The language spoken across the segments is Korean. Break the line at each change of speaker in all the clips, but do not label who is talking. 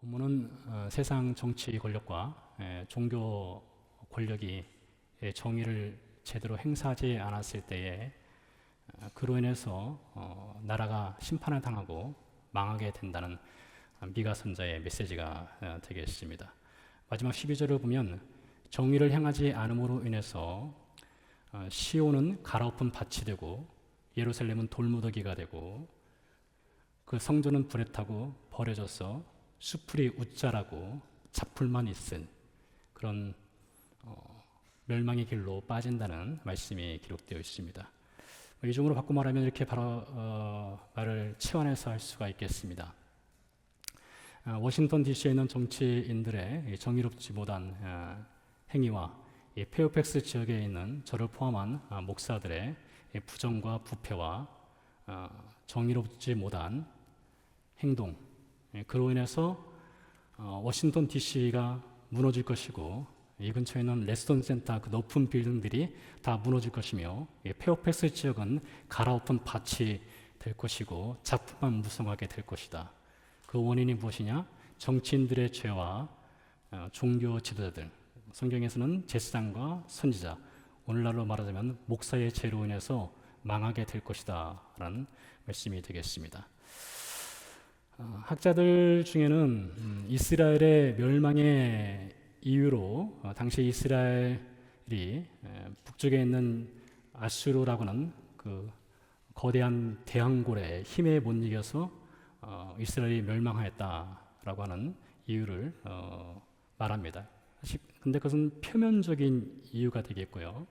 본문은 세상 정치 권력과 종교 권력이 정의를 제대로 행사하지 않았을 때에 그로 인해서 나라가 심판을 당하고 망하게 된다는 미가 선자의 메시지가 되겠습니다. 마지막 12절을 보면 정의를 행하지 않음으로 인해서 시온은 갈아엎은 밭이 되고 예루살렘은 돌무더기가 되고 그 성전은 불에 타고 버려져서 수풀이 웃자라고 잡풀만 있은 그런 멸망의 길로 빠진다는 말씀이 기록되어 있습니다. 이중으로 바꿔 말하면 이렇게 바로 말을 치환해서 할 수가 있겠습니다. 워싱턴 DC에 있는 정치인들의 정의롭지 못한 행위와 페어팩스 지역에 있는 저를 포함한 목사들의 부정과 부패와 정의롭지 못한 행동, 그로 인해서 워싱턴 DC가 무너질 것이고 이 근처에 있는 레스턴 센터 그 높은 빌딩들이 다 무너질 것이며 페어팩스 지역은 갈아엎은 밭이 될 것이고 작품만 무성하게 될 것이다. 그 원인이 무엇이냐? 정치인들의 죄와 종교 지도자들, 성경에서는 제사장과 선지자, 오늘날로 말하자면 목사의 죄로 인해서 망하게 될 것이다 라는 말씀이 되겠습니다. 학자들 중에는 이스라엘의 멸망의 이유로 당시 이스라엘이 북쪽에 있는 아수르라고 하는 그 거대한 대항골의 힘에 못 이겨서 이스라엘이 멸망하였다라고 하는 이유를 말합니다. 근데 그것은 표면적인 이유가 되겠고요.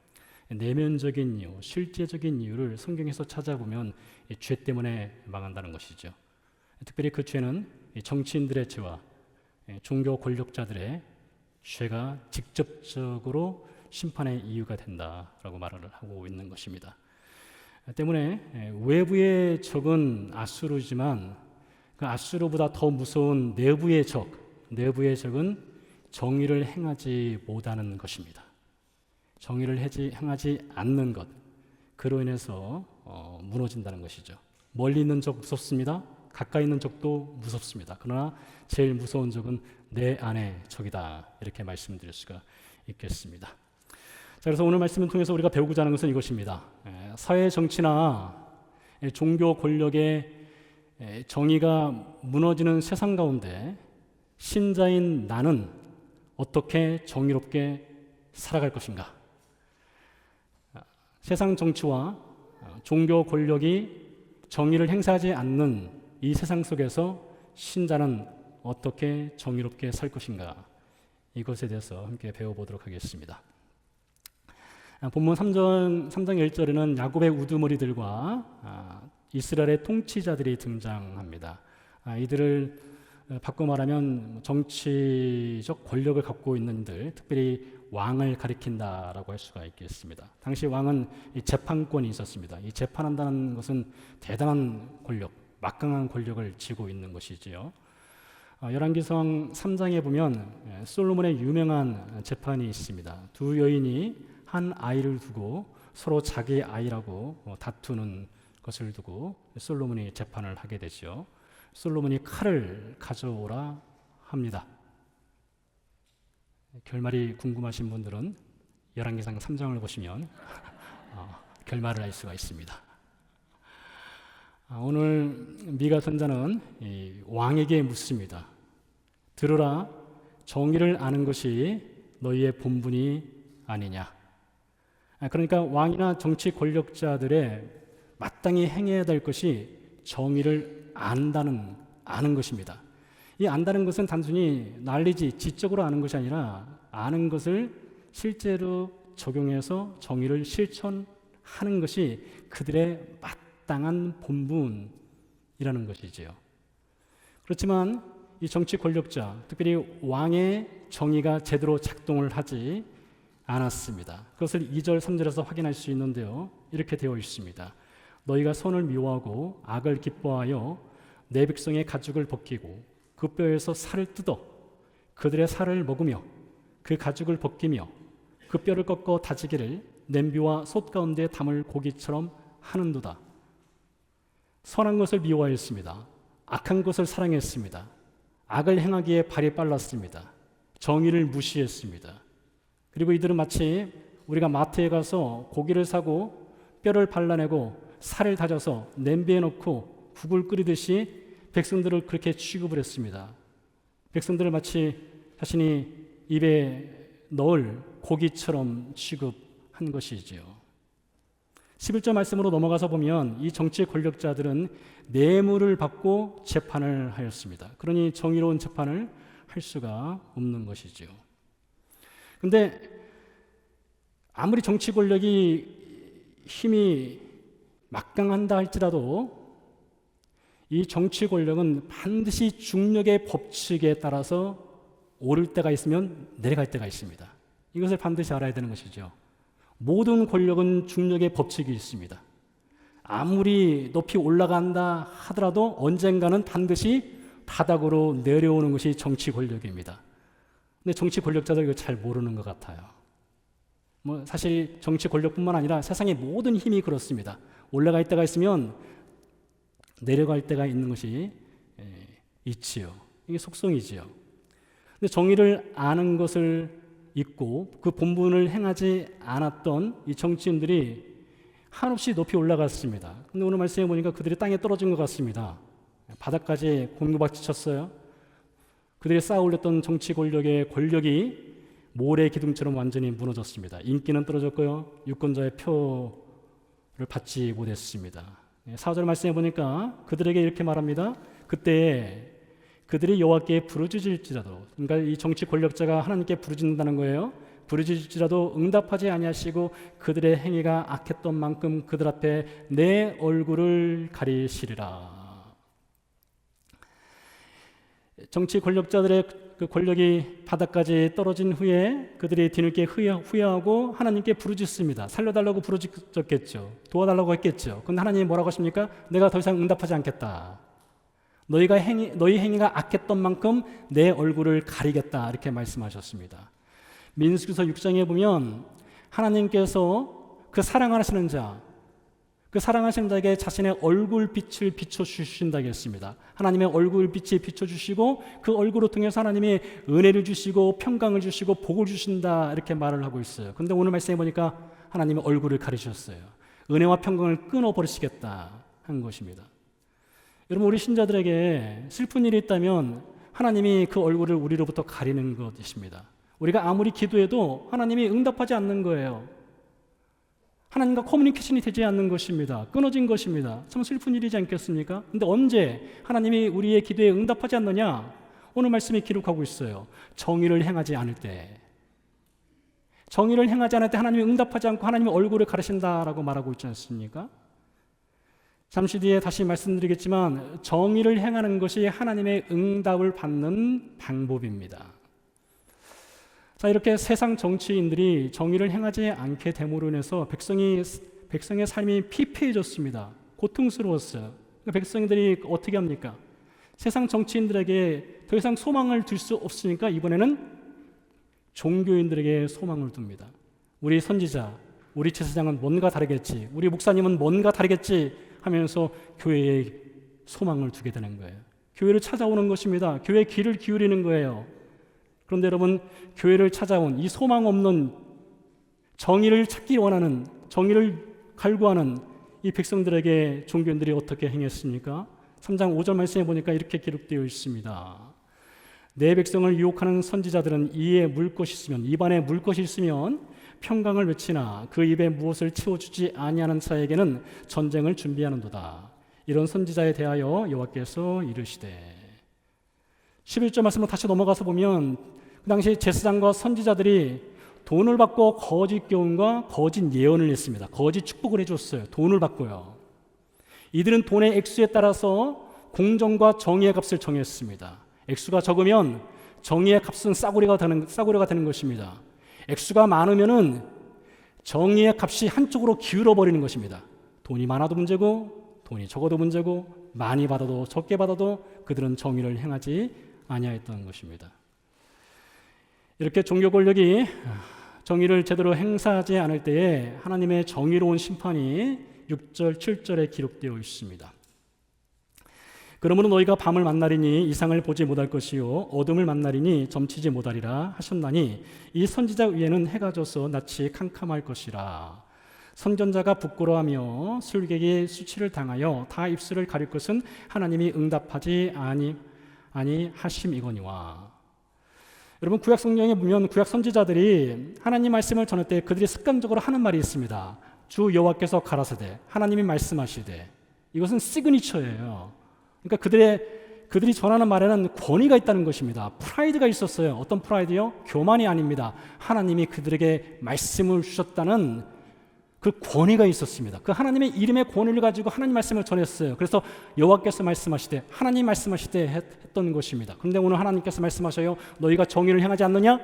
내면적인 이유, 실제적인 이유를 성경에서 찾아보면 죄 때문에 망한다는 것이죠. 특별히 그 죄는 정치인들의 죄와 종교 권력자들의 죄가 직접적으로 심판의 이유가 된다라고 말을 하고 있는 것입니다. 때문에 외부의 적은 아수르지만 그 아수르보다 더 무서운 내부의 적은 정의를 행하지 못하는 것입니다. 정의를 행하지 않는 것, 그로 인해서 무너진다는 것이죠. 멀리 있는 적 무섭습니다. 가까이 있는 적도 무섭습니다. 그러나 제일 무서운 적은 내 안의 적이다, 이렇게 말씀드릴 수가 있겠습니다. 자, 그래서 오늘 말씀을 통해서 우리가 배우고자 하는 것은 이것입니다. 사회 정치나 종교 권력의 정의가 무너지는 세상 가운데 신자인 나는 어떻게 정의롭게 살아갈 것인가? 세상 정치와 종교 권력이 정의를 행사하지 않는 이 세상 속에서 신자는 어떻게 정의롭게 살 것인가? 이것에 대해서 함께 배워보도록 하겠습니다. 본문 3장 1절에는 야곱의 우두머리들과 이스라엘의 통치자들이 등장합니다. 이들을 바꿔 말하면 정치적 권력을 갖고 있는 이들, 특별히 왕을 가리킨다라고 할 수가 있겠습니다. 당시 왕은 재판권이 있었습니다. 이 재판한다는 것은 대단한 권력, 막강한 권력을 쥐고 있는 것이지요. 열왕기상 3장에 보면 솔로몬의 유명한 재판이 있습니다. 두 여인이 한 아이를 두고 서로 자기 아이라고 다투는 것을 두고 솔로몬이 재판을 하게 되죠. 솔로몬이 칼을 가져오라 합니다. 결말이 궁금하신 분들은 열왕기상 3장을 보시면 결말을 알 수가 있습니다. 오늘 미가 선자는 왕에게 묻습니다. 들으라, 정의를 아는 것이 너희의 본분이 아니냐. 그러니까 왕이나 정치 권력자들의 마땅히 행해야 될 것이 정의를 아는 것입니다. 이 안다는 것은 단순히 난리지 지적으로 아는 것이 아니라 아는 것을 실제로 적용해서 정의를 실천하는 것이 그들의 마땅한 본분이라는 것이지요. 그렇지만 이 정치 권력자, 특별히 왕의 정의가 제대로 작동을 하지 않았습니다. 그것을 2절, 3절에서 확인할 수 있는데요. 이렇게 되어 있습니다. 너희가 선을 미워하고 악을 기뻐하여 내 백성의 가죽을 벗기고 그 뼈에서 살을 뜯어 그들의 살을 먹으며 그 가죽을 벗기며 그 뼈를 꺾어 다지기를 냄비와 솥 가운데 담을 고기처럼 하는도다. 선한 것을 미워하였습니다. 악한 것을 사랑했습니다. 악을 행하기에 발이 빨랐습니다. 정의를 무시했습니다. 그리고 이들은 마치 우리가 마트에 가서 고기를 사고 뼈를 발라내고 살을 다져서 냄비에 넣고 국을 끓이듯이 백성들을 그렇게 취급을 했습니다. 백성들을 마치 자신이 입에 넣을 고기처럼 취급한 것이지요. 11절 말씀으로 넘어가서 보면 이 정치 권력자들은 뇌물을 받고 재판을 하였습니다. 그러니 정의로운 재판을 할 수가 없는 것이지요. 그런데 아무리 정치 권력이 힘이 막강한다 할지라도 이 정치 권력은 반드시 중력의 법칙에 따라서 오를 때가 있으면 내려갈 때가 있습니다. 이것을 반드시 알아야 되는 것이죠. 모든 권력은 중력의 법칙이 있습니다. 아무리 높이 올라간다 하더라도 언젠가는 반드시 바닥으로 내려오는 것이 정치 권력입니다. 근데 정치 권력자들 이거 잘 모르는 것 같아요. 사실 정치 권력뿐만 아니라 세상의 모든 힘이 그렇습니다. 올라갈 때가 있으면 내려갈 때가 있는 것이 있지요. 이게 속성이지요. 근데 정의를 아는 것을 잊고 그 본분을 행하지 않았던 이 정치인들이 한없이 높이 올라갔습니다. 근데 오늘 말씀해 보니까 그들이 땅에 떨어진 것 같습니다. 바닥까지 공유박지 쳤어요. 그들이 쌓아 올렸던 정치 권력의 권력이 모래 기둥처럼 완전히 무너졌습니다. 인기는 떨어졌고요. 유권자의 표를 받지 못했습니다. 4절 말씀해 보니까 그들에게 이렇게 말합니다. 그때 그들이 여호와께 부르짖을지라도, 그러니까 이 정치 권력자가 하나님께 부르짖는다는 거예요. 부르짖을지라도 응답하지 아니하시고 그들의 행위가 악했던 만큼 그들 앞에 내 얼굴을 가리시리라. 정치 권력자들의 그 권력이 바닥까지 떨어진 후에 그들이 뒤늦게 후회하고 하나님께 부르짖습니다. 살려달라고 부르짖었겠죠. 도와달라고 했겠죠. 그런데 하나님이 뭐라고 하십니까? 내가 더 이상 응답하지 않겠다. 너희 행위가 악했던 만큼 내 얼굴을 가리겠다. 이렇게 말씀하셨습니다. 민수기서 6장에 보면 하나님께서 그 사랑하시는 자, 그 사랑하시는 자에게 자신의 얼굴빛을 비춰주신다고 했습니다. 하나님의 얼굴빛이 비춰주시고 그 얼굴을 통해서 하나님이 은혜를 주시고 평강을 주시고 복을 주신다 이렇게 말을 하고 있어요. 그런데 오늘 말씀해 보니까 하나님의 얼굴을 가리셨어요. 은혜와 평강을 끊어버리시겠다 한 것입니다. 여러분, 우리 신자들에게 슬픈 일이 있다면 하나님이 그 얼굴을 우리로부터 가리는 것이십니다. 우리가 아무리 기도해도 하나님이 응답하지 않는 거예요. 하나님과 커뮤니케이션이 되지 않는 것입니다. 끊어진 것입니다. 참 슬픈 일이지 않겠습니까? 근데 언제 하나님이 우리의 기도에 응답하지 않느냐? 오늘 말씀에 기록하고 있어요. 정의를 행하지 않을 때. 정의를 행하지 않을 때 하나님이 응답하지 않고 하나님의 얼굴을 가리신다라고 말하고 있지 않습니까? 잠시 뒤에 다시 말씀드리겠지만 정의를 행하는 것이 하나님의 응답을 받는 방법입니다. 자, 이렇게 세상 정치인들이 정의를 행하지 않게 됨으로 인해서 백성의 삶이 피폐해졌습니다. 고통스러웠어요. 백성들이 어떻게 합니까? 세상 정치인들에게 더 이상 소망을 둘 수 없으니까 이번에는 종교인들에게 소망을 둡니다. 우리 선지자, 우리 제사장은 뭔가 다르겠지, 우리 목사님은 뭔가 다르겠지 하면서 교회에 소망을 두게 되는 거예요. 교회를 찾아오는 것입니다. 교회에 귀를 기울이는 거예요. 그런데 여러분, 교회를 찾아온 이 소망 없는, 정의를 찾기 원하는, 정의를 갈구하는 이 백성들에게 종교인들이 어떻게 행했습니까? 3장 5절 말씀에 보니까 이렇게 기록되어 있습니다. 내 백성을 유혹하는 선지자들은 입안에 물 것이 있으면 평강을 외치나 그 입에 무엇을 채워주지 아니하는 자에게는 전쟁을 준비하는도다. 이런 선지자에 대하여 여호와께서 이르시되. 11절 말씀으로 다시 넘어가서 보면 그 당시 제사장과 선지자들이 돈을 받고 거짓 교훈과 거짓 예언을 했습니다. 거짓 축복을 해줬어요. 돈을 받고요. 이들은 돈의 액수에 따라서 공정과 정의의 값을 정했습니다. 액수가 적으면 정의의 값은 싸구려가 되는 것입니다. 액수가 많으면은 정의의 값이 한쪽으로 기울어 버리는 것입니다. 돈이 많아도 문제고 돈이 적어도 문제고 많이 받아도 적게 받아도 그들은 정의를 행하지 아니하였던 것입니다. 이렇게 종교 권력이 정의를 제대로 행사하지 않을 때에 하나님의 정의로운 심판이 6절, 7절에 기록되어 있습니다. 그러므로 너희가 밤을 만나리니 이상을 보지 못할 것이요 어둠을 만나리니 점치지 못하리라 하셨나니 이 선지자 위에는 해가 져서 낯이 캄캄할 것이라. 선전자가 부끄러워하며 술객이 수치를 당하여 다 입술을 가릴 것은 하나님이 응답하지 아니하심이거니와. 여러분, 구약 성경에 보면 구약 선지자들이 하나님 말씀을 전할 때 그들이 습관적으로 하는 말이 있습니다. 주 여호와께서 가라사대, 하나님이 말씀하시되. 이것은 시그니처예요. 그러니까 그들이 전하는 말에는 권위가 있다는 것입니다. 프라이드가 있었어요. 어떤 프라이드요? 교만이 아닙니다. 하나님이 그들에게 말씀을 주셨다는 그 권위가 있었습니다. 그 하나님의 이름의 권위를 가지고 하나님 말씀을 전했어요. 그래서 여호와께서 말씀하시되, 하나님 말씀하시되 했던 것입니다. 그런데 오늘 하나님께서 말씀하셔요. 너희가 정의를 행하지 않느냐?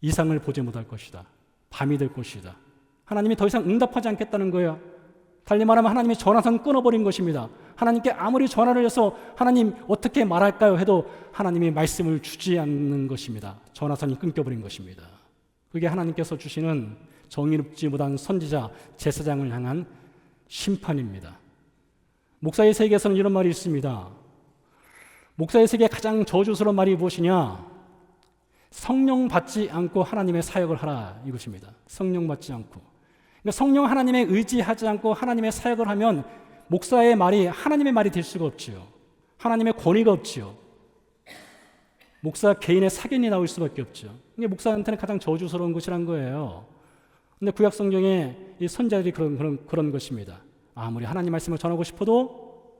이상을 보지 못할 것이다. 밤이 될 것이다. 하나님이 더 이상 응답하지 않겠다는 거예요. 달리 말하면 하나님이 전화선 끊어버린 것입니다. 하나님께 아무리 전화를 해서 하나님 어떻게 말할까요 해도 하나님이 말씀을 주지 않는 것입니다. 전화선이 끊겨버린 것입니다. 그게 하나님께서 주시는 정의롭지 못한 선지자, 제사장을 향한 심판입니다. 목사의 세계에서는 이런 말이 있습니다. 목사의 세계의 가장 저주스러운 말이 무엇이냐? 성령 받지 않고 하나님의 사역을 하라, 이것입니다. 성령 받지 않고. 그러니까 성령 하나님에 의지하지 않고 하나님의 사역을 하면 목사의 말이 하나님의 말이 될 수가 없지요. 하나님의 권위가 없지요. 목사 개인의 사견이 나올 수밖에 없죠. 이게 목사한테는 가장 저주스러운 것이란 거예요. 근데 구약 성경에 이 선지자들이 그런 것입니다. 아무리 하나님 말씀을 전하고 싶어도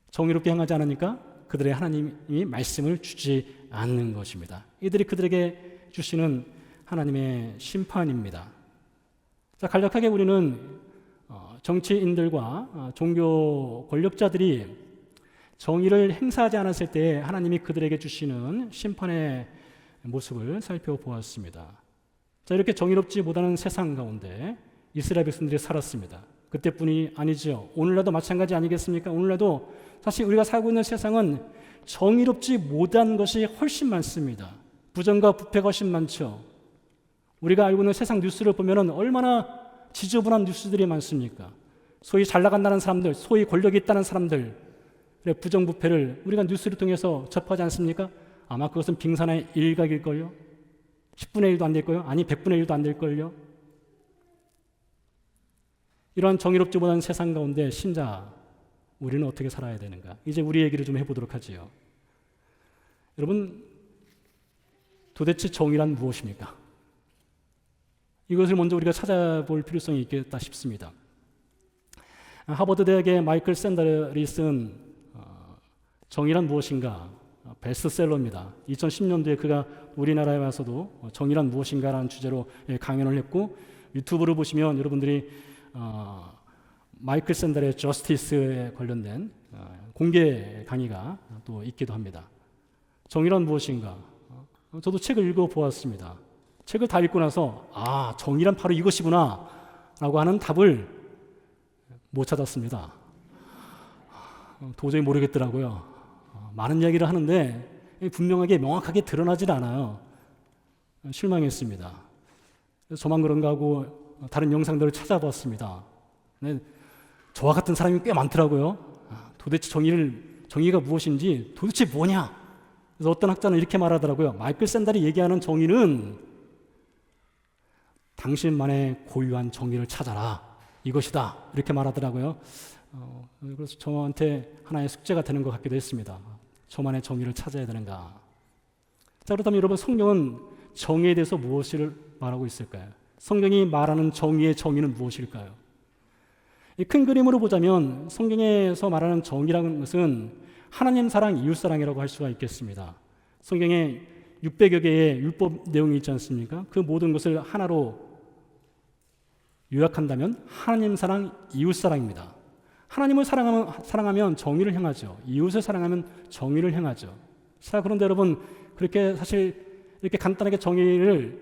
정의롭게 행하지 않으니까 그들의 하나님이 말씀을 주지 않는 것입니다. 이들이 그들에게 주시는 하나님의 심판입니다. 자, 간략하게 우리는 정치인들과 종교 권력자들이 정의를 행사하지 않았을 때 하나님이 그들에게 주시는 심판의 모습을 살펴보았습니다. 자, 이렇게 정의롭지 못하는 세상 가운데 이스라엘 백성들이 살았습니다. 그때뿐이 아니죠. 오늘날도 마찬가지 아니겠습니까? 오늘날도 사실 우리가 살고 있는 세상은 정의롭지 못한 것이 훨씬 많습니다. 부정과 부패가 훨씬 많죠. 우리가 알고 있는 세상 뉴스를 보면 얼마나 지저분한 뉴스들이 많습니까? 소위 잘 나간다는 사람들, 소위 권력이 있다는 사람들의 부정부패를 우리가 뉴스를 통해서 접하지 않습니까? 아마 그것은 빙산의 일각일걸요? 10분의 1도 안 될걸요? 아니 100분의 1도 안 될걸요? 이러한 정의롭지 못한 세상 가운데 신자, 우리는 어떻게 살아야 되는가? 이제 우리 얘기를 좀 해보도록 하지요. 여러분, 도대체 정의란 무엇입니까? 이것을 먼저 우리가 찾아볼 필요성이 있겠다 싶습니다. 하버드 대학의 마이클 샌더리 쓴 정의란 무엇인가 베스트셀러입니다. 2010년도에 그가 우리나라에 와서도 정의란 무엇인가라는 주제로 강연을 했고, 유튜브를 보시면 여러분들이 마이클 샌더리의 저스티스에 관련된 공개 강의가 또 있기도 합니다. 정의란 무엇인가? 저도 책을 읽어보았습니다. 책을 다 읽고 나서 정의란 바로 이것이구나 라고 하는 답을 못 찾았습니다. 도저히 모르겠더라고요. 많은 이야기를 하는데 분명하게 명확하게 드러나질 않아요. 실망했습니다. 저만 그런가 하고 다른 영상들을 찾아봤습니다. 저와 같은 사람이 꽤 많더라고요. 도대체 정의가 무엇인지 도대체 뭐냐? 그래서 어떤 학자는 이렇게 말하더라고요. 마이클 샌달이 얘기하는 정의는 당신만의 고유한 정의를 찾아라, 이것이다, 이렇게 말하더라고요. 그래서 저한테 하나의 숙제가 되는 것 같기도 했습니다. 저만의 정의를 찾아야 되는가. 자, 그렇다면 여러분, 성경은 정의에 대해서 무엇을 말하고 있을까요? 성경이 말하는 정의의 정의는 무엇일까요? 이 큰 그림으로 보자면 성경에서 말하는 정의라는 것은 하나님 사랑, 이웃 사랑이라고 할 수가 있겠습니다. 성경에 600여 개의 율법 내용이 있지 않습니까? 그 모든 것을 하나로 요약한다면 하나님 사랑, 이웃 사랑입니다. 하나님을 사랑하면 정의를 행하죠. 이웃을 사랑하면 정의를 행하죠. 자, 그런데 여러분, 그렇게 사실 이렇게 간단하게 정의를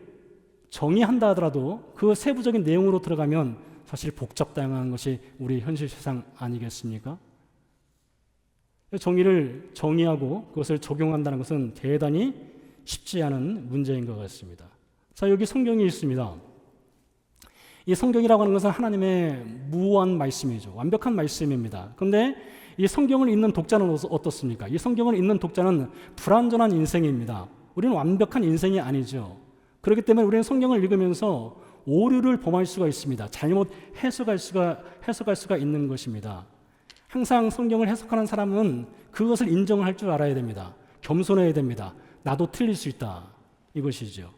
정의한다 하더라도 그 세부적인 내용으로 들어가면 사실 복잡다양한 것이 우리 현실 세상 아니겠습니까? 정의를 정의하고 그것을 적용한다는 것은 대단히 쉽지 않은 문제인 것 같습니다. 자, 여기 성경이 있습니다. 이 성경이라고 하는 것은 하나님의 무한 말씀이죠. 완벽한 말씀입니다. 그런데 이 성경을 읽는 독자는 어떻습니까? 이 성경을 읽는 독자는 불완전한 인생입니다. 우리는 완벽한 인생이 아니죠. 그렇기 때문에 우리는 성경을 읽으면서 오류를 범할 수가 있습니다. 잘못 해석할 수가 있는 것입니다. 항상 성경을 해석하는 사람은 그것을 인정할 줄 알아야 됩니다. 겸손해야 됩니다. 나도 틀릴 수 있다. 이것이죠.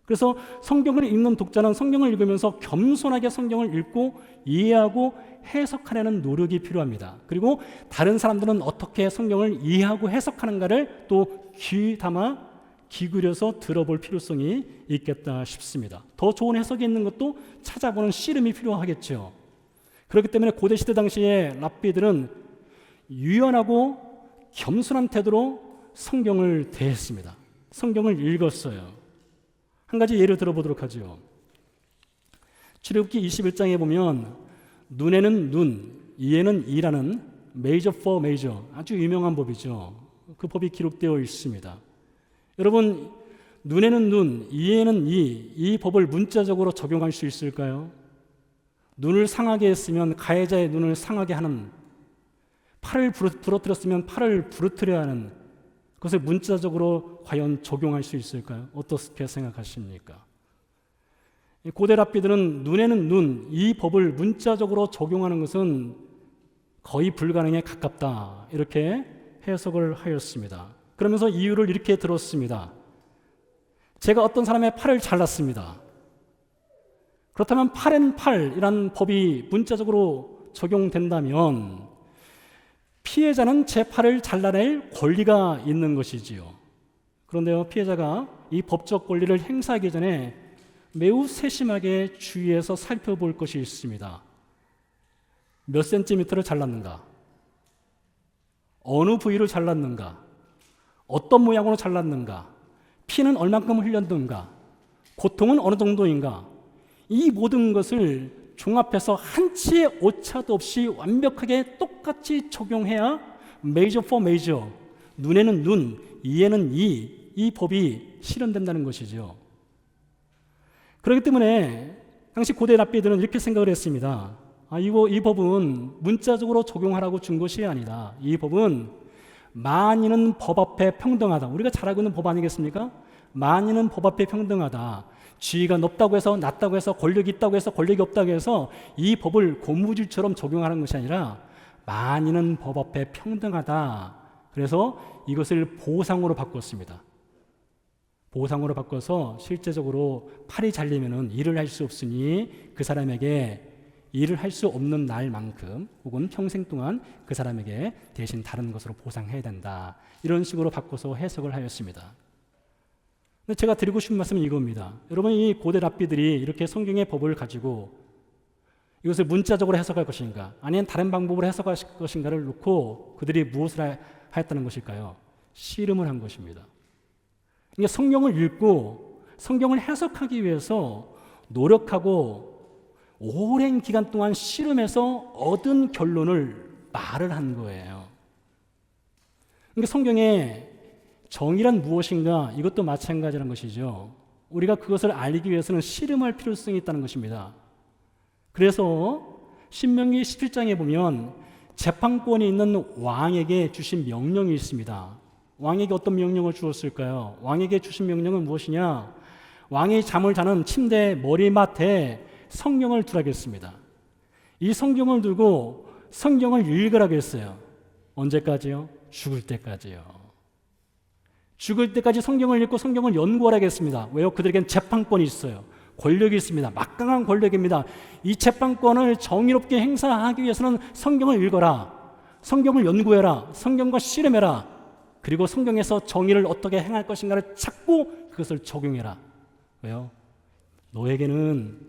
그래서 성경을 읽는 독자는 성경을 읽으면서 겸손하게 성경을 읽고 이해하고 해석하려는 노력이 필요합니다. 그리고 다른 사람들은 어떻게 성경을 이해하고 해석하는가를 또 귀 담아 기울여서 들어볼 필요성이 있겠다 싶습니다. 더 좋은 해석이 있는 것도 찾아보는 씨름이 필요하겠죠. 그렇기 때문에 고대시대 당시에 랍비들은 유연하고 겸손한 태도로 성경을 대했습니다. 성경을 읽었어요. 한 가지 예를 들어보도록 하죠. 출애굽기 21장에 보면 눈에는 눈, 이에는 이라는 major for major, 아주 유명한 법이죠. 그 법이 기록되어 있습니다. 여러분, 눈에는 눈, 이에는 이 법을 문자적으로 적용할 수 있을까요? 눈을 상하게 했으면 가해자의 눈을 상하게 하는, 팔을 부러뜨렸으면 팔을 부러뜨려야 하는, 그것을 문자적으로 과연 적용할 수 있을까요? 어떻게 생각하십니까? 고대 랍비들은 눈에는 눈, 이 법을 문자적으로 적용하는 것은 거의 불가능에 가깝다, 이렇게 해석을 하였습니다. 그러면서 이유를 이렇게 들었습니다. 제가 어떤 사람의 팔을 잘랐습니다. 그렇다면 팔은 팔이라는 법이 문자적으로 적용된다면 피해자는 제 팔을 잘라낼 권리가 있는 것이지요. 그런데요, 피해자가 이 법적 권리를 행사하기 전에 매우 세심하게 주의해서 살펴볼 것이 있습니다. 몇 센티미터를 잘랐는가? 어느 부위를 잘랐는가? 어떤 모양으로 잘랐는가? 피는 얼만큼 흘렸는가? 고통은 어느 정도인가? 이 모든 것을 종합해서 한치의 오차도 없이 완벽하게 똑같이 적용해야 major for major, 눈에는 눈, 이에는 이 법이 실현된다는 것이죠. 그렇기 때문에 당시 고대 랍비들은 이렇게 생각을 했습니다. 이 법은 문자적으로 적용하라고 준 것이 아니다. 이 법은 만인은 법 앞에 평등하다. 우리가 잘 알고 있는 법 아니겠습니까? 만인은 법 앞에 평등하다. 지위가 높다고 해서 낮다고 해서 권력이 있다고 해서 권력이 없다고 해서 이 법을 고무줄처럼 적용하는 것이 아니라 만인은 법 앞에 평등하다. 그래서 이것을 보상으로 바꿨습니다. 보상으로 바꿔서 실제적으로 팔이 잘리면은 일을 할 수 없으니 그 사람에게 일을 할 수 없는 날만큼 혹은 평생 동안 그 사람에게 대신 다른 것으로 보상해야 된다. 이런 식으로 바꿔서 해석을 하였습니다. 근데 제가 드리고 싶은 말씀은 이겁니다. 여러분, 이 고대 랍비들이 이렇게 성경의 법을 가지고 이것을 문자적으로 해석할 것인가 아니면 다른 방법으로 해석할 것인가를 놓고 그들이 무엇을 하였다는 것일까요? 씨름을 한 것입니다. 그러니까 성경을 읽고 성경을 해석하기 위해서 노력하고 오랜 기간 동안 씨름해서 얻은 결론을 말을 한 거예요. 그러니까 성경에 정의란 무엇인가, 이것도 마찬가지라는 것이죠. 우리가 그것을 알기 위해서는 씨름할 필요성이 있다는 것입니다. 그래서 신명기 17장에 보면 재판권이 있는 왕에게 주신 명령이 있습니다. 왕에게 어떤 명령을 주었을까요? 왕에게 주신 명령은 무엇이냐? 왕이 잠을 자는 침대 머리맡에 성경을 두라고 했습니다. 이 성경을 두고 성경을 읽으라고 했어요. 언제까지요? 죽을 때까지요. 죽을 때까지 성경을 읽고 성경을 연구하라고 했습니다. 왜요? 그들에겐 재판권이 있어요. 권력이 있습니다. 막강한 권력입니다. 이 재판권을 정의롭게 행사하기 위해서는 성경을 읽어라. 성경을 연구해라. 성경과 씨름해라. 그리고 성경에서 정의를 어떻게 행할 것인가를 찾고 그것을 적용해라. 왜요? 너에게는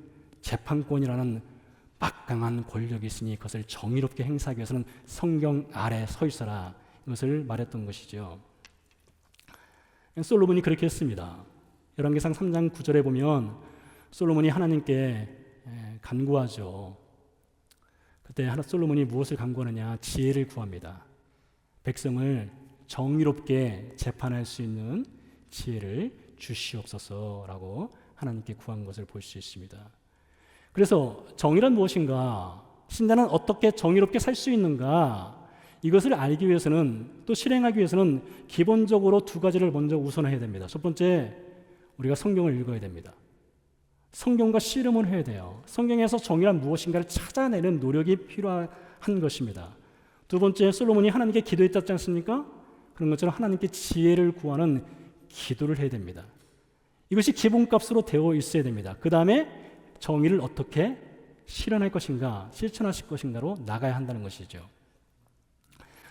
재판권이라는 막강한 권력이 있으니 그것을 정의롭게 행사하기 위해서는 성경 아래 서 있어라. 이것을 말했던 것이죠. 솔로몬이 그렇게 했습니다. 열왕기상 3장 9절에 보면 솔로몬이 하나님께 간구하죠. 그때 솔로몬이 무엇을 간구하느냐? 지혜를 구합니다. 백성을 정의롭게 재판할 수 있는 지혜를 주시옵소서라고 하나님께 구한 것을 볼 수 있습니다. 그래서 정의란 무엇인가? 신자는 어떻게 정의롭게 살 수 있는가? 이것을 알기 위해서는, 또 실행하기 위해서는 기본적으로 두 가지를 먼저 우선해야 됩니다. 첫 번째, 우리가 성경을 읽어야 됩니다. 성경과 씨름을 해야 돼요. 성경에서 정의란 무엇인가를 찾아내는 노력이 필요한 것입니다. 두 번째, 솔로몬이 하나님께 기도했지 않습니까? 그런 것처럼 하나님께 지혜를 구하는 기도를 해야 됩니다. 이것이 기본값으로 되어 있어야 됩니다. 그 다음에 정의를 어떻게 실현할 것인가, 실천하실 것인가로 나가야 한다는 것이죠.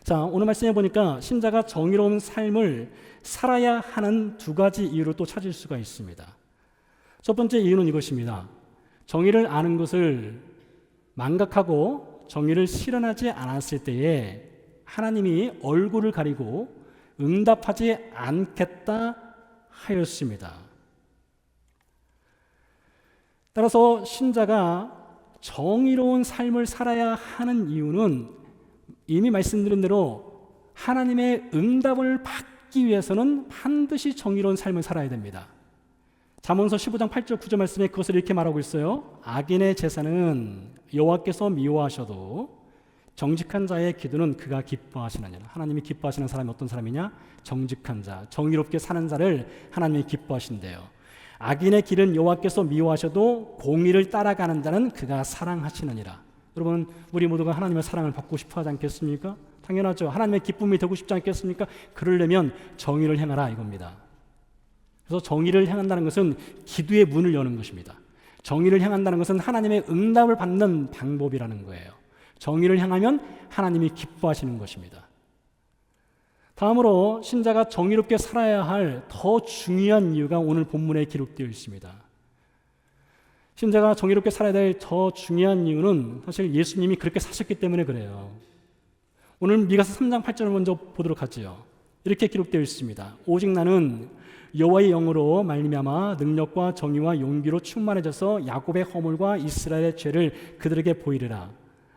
자, 오늘 말씀해 보니까 신자가 정의로운 삶을 살아야 하는 두 가지 이유를 또 찾을 수가 있습니다. 첫 번째 이유는 이것입니다. 정의를 아는 것을 망각하고 정의를 실현하지 않았을 때에 하나님이 얼굴을 가리고 응답하지 않겠다 하였습니다. 따라서 신자가 정의로운 삶을 살아야 하는 이유는 이미 말씀드린 대로 하나님의 응답을 받기 위해서는 반드시 정의로운 삶을 살아야 됩니다. 잠언서 15장 8절 9절 말씀에 그것을 이렇게 말하고 있어요. 악인의 제사는 여호와께서 미워하셔도 정직한 자의 기도는 그가 기뻐하시느니라. 하나님이 기뻐하시는 사람이 어떤 사람이냐? 정직한 자, 정의롭게 사는 자를 하나님이 기뻐하신대요. 악인의 길은 여호와께서 미워하셔도 공의를 따라가는 자는 그가 사랑하시느니라. 여러분, 우리 모두가 하나님의 사랑을 받고 싶어 하지 않겠습니까? 당연하죠. 하나님의 기쁨이 되고 싶지 않겠습니까? 그러려면 정의를 행하라 이겁니다. 그래서 정의를 행한다는 것은 기도의 문을 여는 것입니다. 정의를 행한다는 것은 하나님의 응답을 받는 방법이라는 거예요. 정의를 행하면 하나님이 기뻐하시는 것입니다. 다음으로 신자가 정의롭게 살아야 할 더 중요한 이유가 오늘 본문에 기록되어 있습니다. 신자가 정의롭게 살아야 될 더 중요한 이유는 사실 예수님이 그렇게 사셨기 때문에 그래요. 오늘 미가서 3장 8절을 먼저 보도록 하지요. 이렇게 기록되어 있습니다. 오직 나는 여호와의 영으로 말미암아 능력과 정의와 용기로 충만해져서 야곱의 허물과 이스라엘의 죄를 그들에게 보이리라.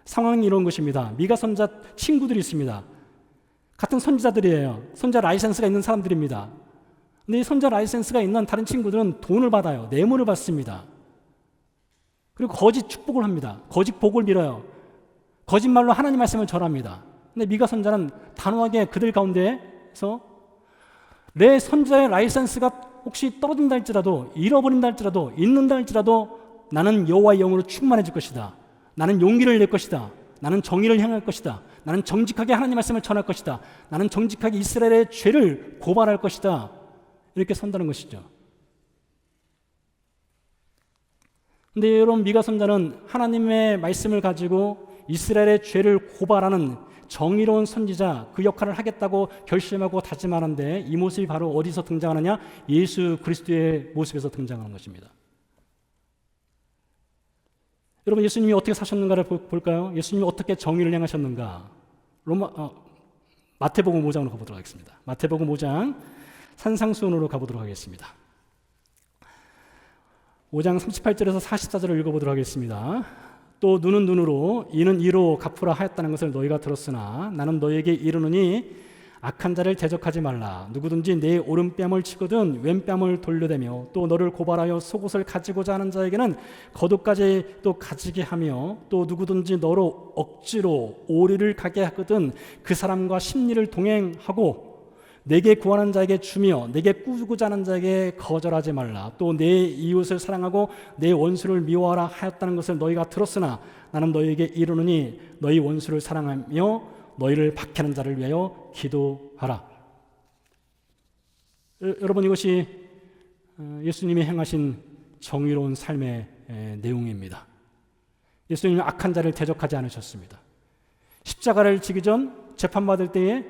상황이 이런 것입니다. 미가 선자 친구들이 있습니다. 같은 선지자들이에요. 선자 라이센스가 있는 사람들입니다. 근데 이 선자 라이센스가 있는 다른 친구들은 돈을 받아요. 뇌물을 받습니다. 그리고 거짓 축복을 합니다. 거짓 복을 빌어요. 거짓말로 하나님 말씀을 전합니다. 근데 미가 선자는 단호하게 그들 가운데서 내 선자의 라이센스가 혹시 떨어진다 할지라도, 잃어버린다 할지라도, 잃는다 할지라도 나는 여호와의 영으로 충만해질 것이다. 나는 용기를 낼 것이다. 나는 정의를 향할 것이다. 나는 정직하게 하나님 말씀을 전할 것이다. 나는 정직하게 이스라엘의 죄를 고발할 것이다. 이렇게 선다는 것이죠. 근데 여러분, 미가 선자는 하나님의 말씀을 가지고 이스라엘의 죄를 고발하는 정의로운 선지자, 그 역할을 하겠다고 결심하고 다짐하는데 이 모습이 바로 어디서 등장하느냐? 예수 그리스도의 모습에서 등장하는 것입니다. 여러분, 예수님이 어떻게 사셨는가를 볼까요? 예수님이 어떻게 정의를 행하셨는가? 마태복음 5장으로 가보도록 하겠습니다. 마태복음 5장 산상수훈으로 가보도록 하겠습니다. 5장 38절에서 44절을 읽어보도록 하겠습니다. 또 눈은 눈으로 이는 이로 갚으라 하였다는 것을 너희가 들었으나 나는 너희에게 이르노니 악한 자를 대적하지 말라. 누구든지 내 오른뺨을 치거든 왼뺨을 돌려대며 또 너를 고발하여 속옷을 가지고자 하는 자에게는 겉옷까지 또 가지게 하며 또 누구든지 너로 억지로 오리를 가게 하거든 그 사람과 심리를 동행하고 내게 구하는 자에게 주며 내게 꾸고자 하는 자에게 거절하지 말라. 또 내 이웃을 사랑하고 내 원수를 미워하라 하였다는 것을 너희가 들었으나 나는 너희에게 이르노니 너희 원수를 사랑하며 너희를 박해하는 자를 위하여 기도하라. 여러분, 이것이 예수님이 행하신 정의로운 삶의 내용입니다. 예수님은 악한 자를 대적하지 않으셨습니다. 십자가를 지기 전 재판받을 때에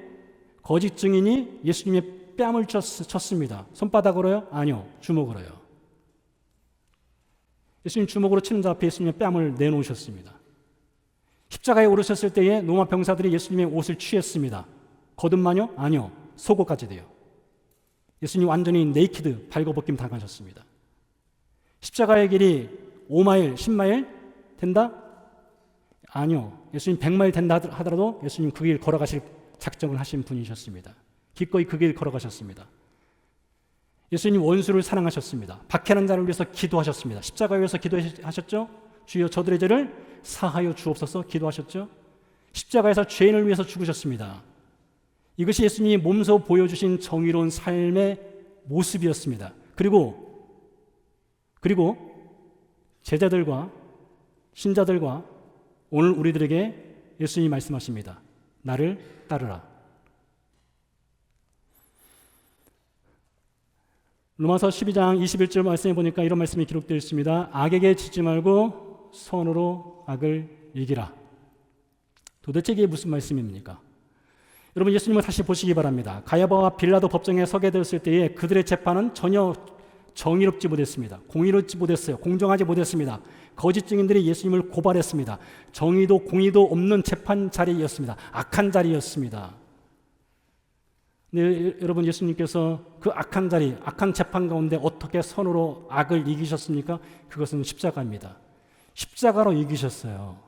거짓 증인이 예수님의 뺨을 쳤습니다. 손바닥으로요? 아니요, 주먹으로요. 예수님 주먹으로 치는 자 앞에 예수님의 뺨을 내놓으셨습니다. 십자가에 오르셨을 때에 로마 병사들이 예수님의 옷을 취했습니다. 겉옷만요? 아니요, 속옷까지도요. 예수님 완전히 네이키드, 발거벗김 당하셨습니다. 십자가의 길이 5마일, 10마일 된다? 아니요, 예수님 100마일 된다 하더라도 예수님 그 길 걸어가실 작정을 하신 분이셨습니다. 기꺼이 그 길 걸어가셨습니다. 예수님 원수를 사랑하셨습니다. 박해하는 자를 위해서 기도하셨습니다. 십자가에 위해서 기도하셨죠? 주여 저들의 죄를 사하여 주옵소서 기도하셨죠. 십자가에서 죄인을 위해서 죽으셨습니다. 이것이 예수님이 몸소 보여주신 정의로운 삶의 모습이었습니다. 그리고 제자들과 신자들과 오늘 우리들에게 예수님이 말씀하십니다. 나를 따르라. 로마서 12장 21절 말씀에 보니까 이런 말씀이 기록되어 있습니다. 악에게 지지 말고 선으로 악을 이기라. 도대체 이게 무슨 말씀입니까? 여러분 예수님을 다시 보시기 바랍니다. 가야바와 빌라도 법정에 서게 되었을 때에 그들의 재판은 전혀 정의롭지 못했습니다. 공의롭지 못했어요. 공정하지 못했습니다. 거짓 증인들이 예수님을 고발했습니다. 정의도 공의도 없는 재판 자리였습니다. 악한 자리였습니다. 네, 여러분 예수님께서 그 악한 자리, 악한 재판 가운데 어떻게 선으로 악을 이기셨습니까? 그것은 십자가입니다. 십자가로 이기셨어요.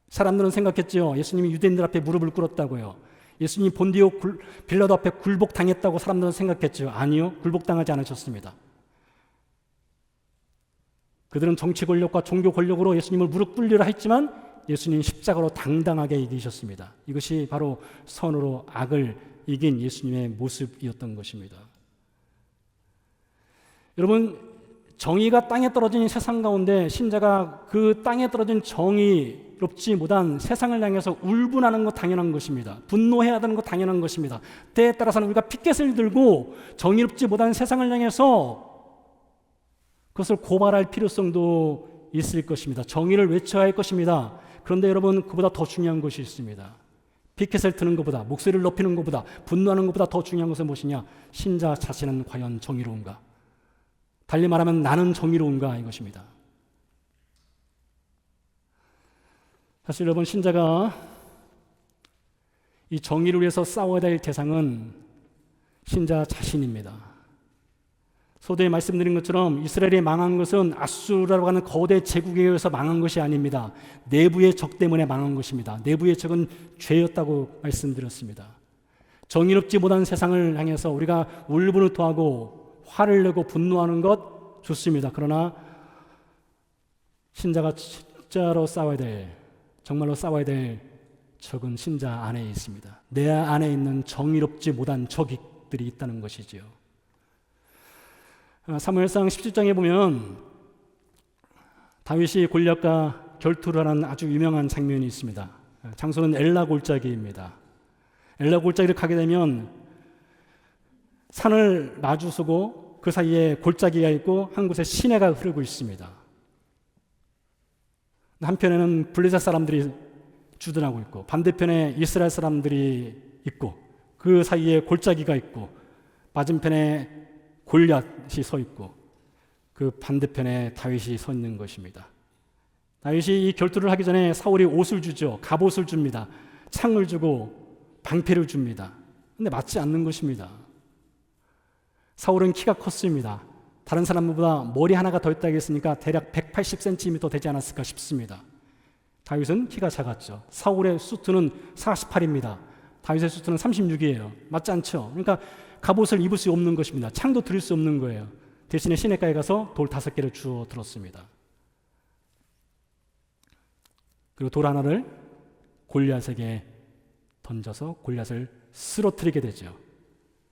사람들은 생각했죠. 예수님이 유대인들 앞에 무릎을 꿇었다고요. 예수님이 본디오 빌라도 앞에 굴복당했다고 사람들은 생각했죠. 아니요. 굴복당하지 않으셨습니다. 그들은 정치 권력과 종교 권력으로 예수님을 무릎 꿇리라 했지만 예수님 십자가로 당당하게 이기셨습니다. 이것이 바로 선으로 악을 이긴 예수님의 모습이었던 것입니다. 여러분 정의가 땅에 떨어진 세상 가운데 신자가 그 땅에 떨어진 정의롭지 못한 세상을 향해서 울분하는 것 당연한 것입니다. 분노해야 되는 것 당연한 것입니다. 때에 따라서는 우리가 피켓을 들고 정의롭지 못한 세상을 향해서 그것을 고발할 필요성도 있을 것입니다. 정의를 외쳐야 할 것입니다. 그런데 여러분 그보다 더 중요한 것이 있습니다. 피켓을 드는 것보다 목소리를 높이는 것보다 분노하는 것보다 더 중요한 것은 무엇이냐? 신자 자신은 과연 정의로운가? 달리 말하면 나는 정의로운가 이것입니다. 사실 여러분 신자가 이 정의를 위해서 싸워야 될 대상은 신자 자신입니다. 소도에 말씀드린 것처럼 이스라엘이 망한 것은 아수르라고 하는 거대 제국에 의해서 망한 것이 아닙니다. 내부의 적 때문에 망한 것입니다. 내부의 적은 죄였다고 말씀드렸습니다. 정의롭지 못한 세상을 향해서 우리가 울분을 토하고 화를 내고 분노하는 것 좋습니다. 그러나 신자가 진짜로 정말로 싸워야 될 적은 신자 안에 있습니다. 내 안에 있는 정의롭지 못한 적들이 있다는 것이지요. 사무엘상 17장에 보면 다윗이 골리앗과 결투를 하는 아주 유명한 장면이 있습니다. 장소는 엘라 골짜기입니다. 엘라 골짜기를 가게 되면 산을 마주서고 그 사이에 골짜기가 있고 한 곳에 시내가 흐르고 있습니다. 한편에는 블레셋 사람들이 주둔하고 있고 반대편에 이스라엘 사람들이 있고 그 사이에 골짜기가 있고 맞은편에 골리앗이 서 있고 그 반대편에 다윗이 서 있는 것입니다. 다윗이 이 결투를 하기 전에 사울이 옷을 주죠. 갑옷을 줍니다. 창을 주고 방패를 줍니다. 근데 맞지 않는 것입니다. 사울은 키가 컸습니다. 다른 사람보다 머리 하나가 더 있다고 했으니까 대략 180cm 되지 않았을까 싶습니다. 다윗은 키가 작았죠. 사울의 수트는 48입니다. 다윗의 수트는 36이에요. 맞지 않죠? 그러니까 갑옷을 입을 수 없는 것입니다. 창도 들일 수 없는 거예요. 대신에 시내가에 가서 돌 5개를 주워 들었습니다. 그리고 돌 하나를 골리앗에게 던져서 골리앗을 쓰러뜨리게 되죠.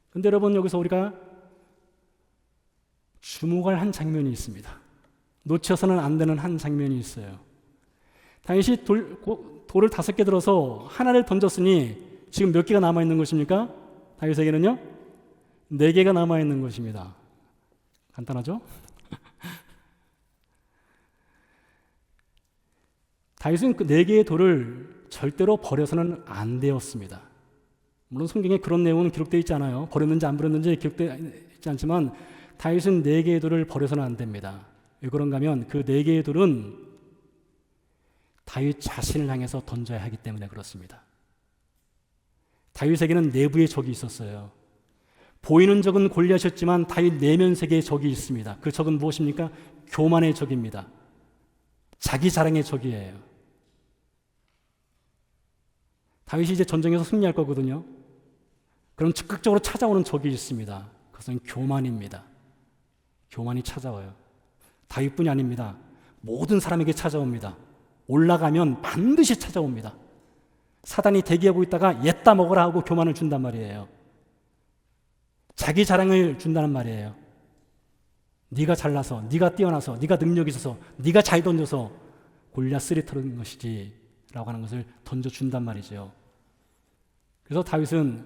그런데 여러분 여기서 우리가 주목할 한 장면이 있습니다. 놓쳐서는 안 되는 한 장면이 있어요. 다윗이 돌을 5개 들어서 하나를 던졌으니 지금 몇 개가 남아있는 것입니까? 다윗에게는요? 4개가 남아있는 것입니다. 간단하죠? 다윗은 그 4개의 돌을 절대로 버려서는 안 되었습니다. 물론 성경에 그런 내용은 기록되어 있지 않아요. 버렸는지 안 버렸는지 기록되어 있지 않지만 다윗은 4개의 돌을 버려서는 안 됩니다. 왜 그런가 하면 그 4개의 돌은 다윗 자신을 향해서 던져야 하기 때문에 그렇습니다. 다윗에게는 내부의 적이 있었어요. 보이는 적은 골리앗이었지만 다윗 내면 세계의 적이 있습니다. 그 적은 무엇입니까? 교만의 적입니다. 자기 자랑의 적이에요. 다윗이 이제 전쟁에서 승리할 거거든요. 그럼 즉각적으로 찾아오는 적이 있습니다. 그것은 교만입니다. 교만이 찾아와요. 다윗뿐이 아닙니다. 모든 사람에게 찾아옵니다. 올라가면 반드시 찾아옵니다. 사단이 대기하고 있다가 옛다 먹으라 하고 교만을 준단 말이에요. 자기 자랑을 준다는 말이에요. 네가 잘나서, 네가 뛰어나서, 네가 능력이 있어서, 네가 잘 던져서 골리앗 쓰리터는 것이지 라고 하는 것을 던져준단 말이죠. 그래서 다윗은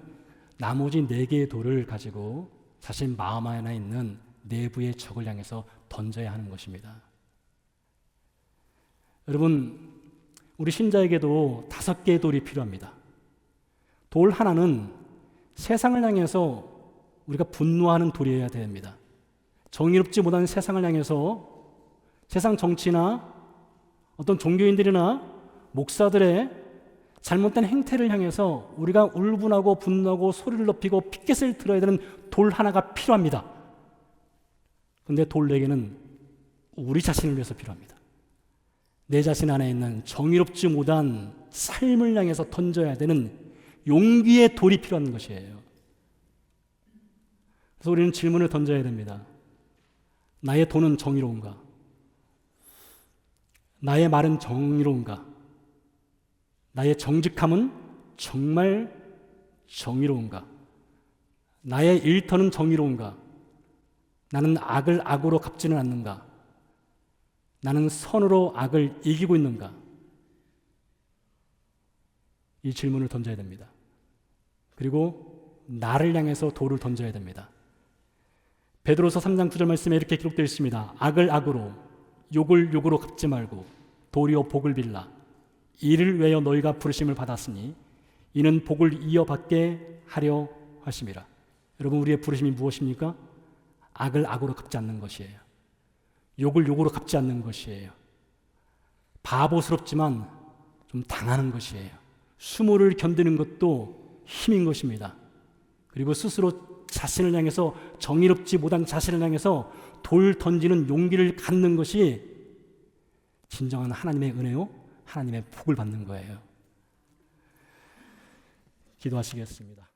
나머지 4개의 돌을 가지고 자신 마음 안에 있는 내부의 적을 향해서 던져야 하는 것입니다. 여러분, 우리 신자에게도 5개의 돌이 필요합니다. 돌 하나는 세상을 향해서 우리가 분노하는 돌이어야 됩니다. 정의롭지 못한 세상을 향해서 세상 정치나 어떤 종교인들이나 목사들의 잘못된 행태를 향해서 우리가 울분하고 분노하고 소리를 높이고 피켓을 들어야 되는 돌 하나가 필요합니다. 그런데 돌 4개는 우리 자신을 위해서 필요합니다. 내 자신 안에 있는 정의롭지 못한 삶을 향해서 던져야 되는 용기의 돌이 필요한 것이에요. 그래서 우리는 질문을 던져야 됩니다. 나의 돈은 정의로운가? 나의 말은 정의로운가? 나의 정직함은 정말 정의로운가? 나의 일터는 정의로운가? 나는 악을 악으로 갚지는 않는가? 나는 선으로 악을 이기고 있는가? 이 질문을 던져야 됩니다. 그리고 나를 향해서 돌을 던져야 됩니다. 베드로서 3장 9절 말씀에 이렇게 기록되어 있습니다. 악을 악으로, 욕을 욕으로 갚지 말고 도리어 복을 빌라. 이를 위하여 너희가 부르심을 받았으니 이는 복을 이어받게 하려 하심이라. 여러분, 우리의 부르심이 무엇입니까? 악을 악으로 갚지 않는 것이에요. 욕을 욕으로 갚지 않는 것이에요. 바보스럽지만 좀 당하는 것이에요. 수모를 견디는 것도 힘인 것입니다. 그리고 스스로 자신을 향해서 정의롭지 못한 자신을 향해서 돌 던지는 용기를 갖는 것이 진정한 하나님의 은혜요, 하나님의 복을 받는 거예요. 기도하시겠습니다.